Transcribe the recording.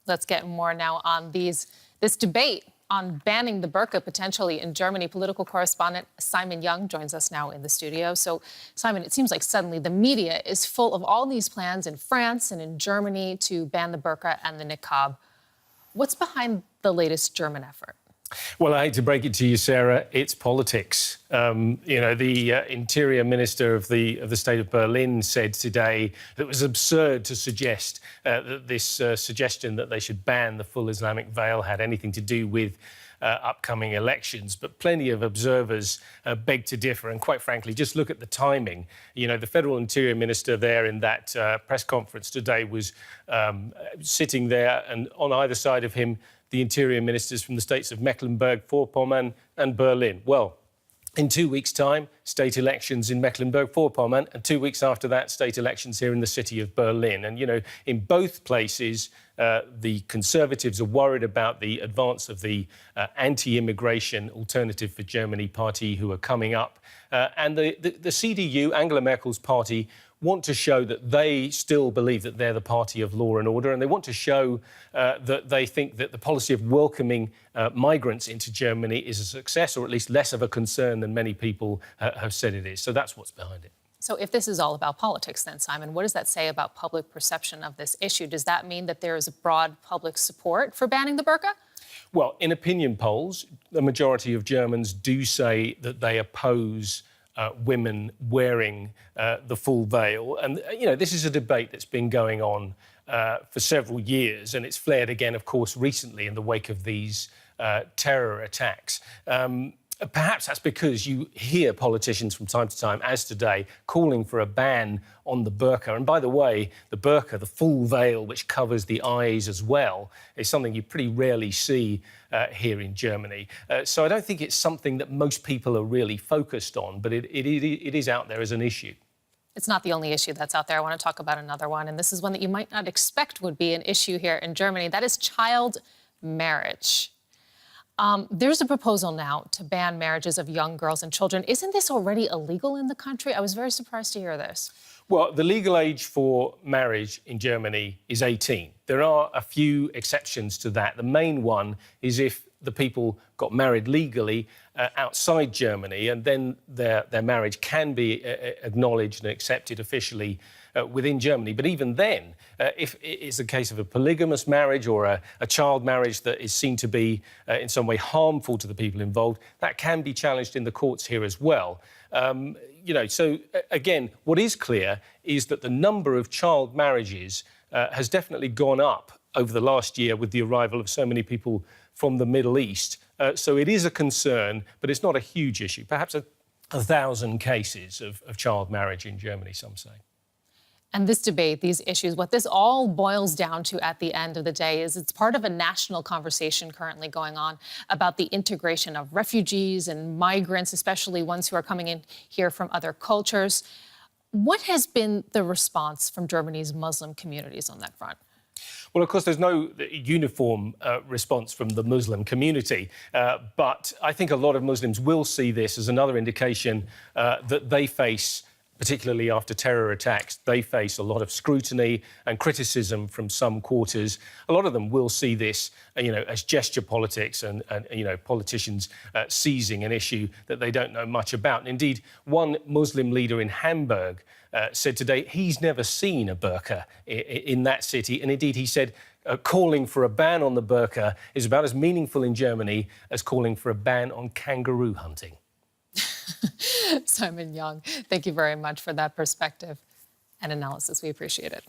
Let's get more now on this debate on banning the burqa potentially in Germany. Political correspondent Simon Young joins us now in the studio. So, Simon, it seems like suddenly the media is full of all these plans in France and in Germany to ban the burqa and the niqab. What's behind the latest German effort? Well, I hate to break it to you, Sarah, it's politics. The Interior Minister of the state of Berlin said today that it was absurd to suggest that this suggestion that they should ban the full Islamic veil had anything to do with upcoming elections. But plenty of observers beg to differ. And quite frankly, just look at the timing. You know, the Federal Interior Minister there in that press conference today was sitting there, and on either side of him, the interior ministers from the states of Mecklenburg-Vorpommern and Berlin. Well, in 2 weeks' time, state elections in Mecklenburg-Vorpommern, and 2 weeks after that, state elections here in the city of Berlin. And, you know, in both places, the Conservatives are worried about the advance of the anti-immigration Alternative for Germany party who are coming up. And the CDU, Angela Merkel's party, want to show that they still believe that they're the party of law and order, and they want to show that they think that the policy of welcoming migrants into Germany is a success, or at least less of a concern than many people have said it is. So that's what's behind it. So if this is all about politics then, Simon, what does that say about public perception of this issue? Does that mean that there is broad public support for banning the burqa? Well, in opinion polls, the majority of Germans do say that they oppose women wearing the full veil. And, you know, this is a debate that's been going on for several years, and it's flared again, of course, recently in the wake of these terror attacks. Perhaps that's because you hear politicians from time to time, as today, calling for a ban on the burqa. And by the way, the burqa, the full veil which covers the eyes as well, is something you pretty rarely see here in Germany. So I don't think it's something that most people are really focused on, but it is out there as an issue. It's not the only issue that's out there. I want to talk about another one, and this is one that you might not expect would be an issue here in Germany. That is child marriage. There's a proposal now to ban marriages of young girls and children. Isn't this already illegal in the country? I was very surprised to hear this. Well, the legal age for marriage in Germany is 18. There are a few exceptions to that. The main one is if the people got married legally outside Germany, and then their marriage can be acknowledged and accepted officially within Germany. But even then, if it's a case of a polygamous marriage or a child marriage that is seen to be in some way harmful to the people involved, that can be challenged in the courts here as well. So again, what is clear is that the number of child marriages has definitely gone up over the last year with the arrival of so many people from the Middle East. So it is a concern, but it's not a huge issue. Perhaps 1,000 cases of child marriage in Germany, some say. And this debate, these issues, what this all boils down to at the end of the day is it's part of a national conversation currently going on about the integration of refugees and migrants, especially ones who are coming in here from other cultures. What has been the response from Germany's Muslim communities on that front? Well, of course, there's no uniform response from the Muslim community, but I think a lot of Muslims will see this as another indication that they face, particularly after terror attacks, they face a lot of scrutiny and criticism from some quarters. A lot of them will see this, as gesture politics and politicians seizing an issue that they don't know much about. And indeed, one Muslim leader in Hamburg said today he's never seen a burqa in that city. And indeed, he said calling for a ban on the burqa is about as meaningful in Germany as calling for a ban on kangaroo hunting. Simon Young, thank you very much for that perspective and analysis. We appreciate it.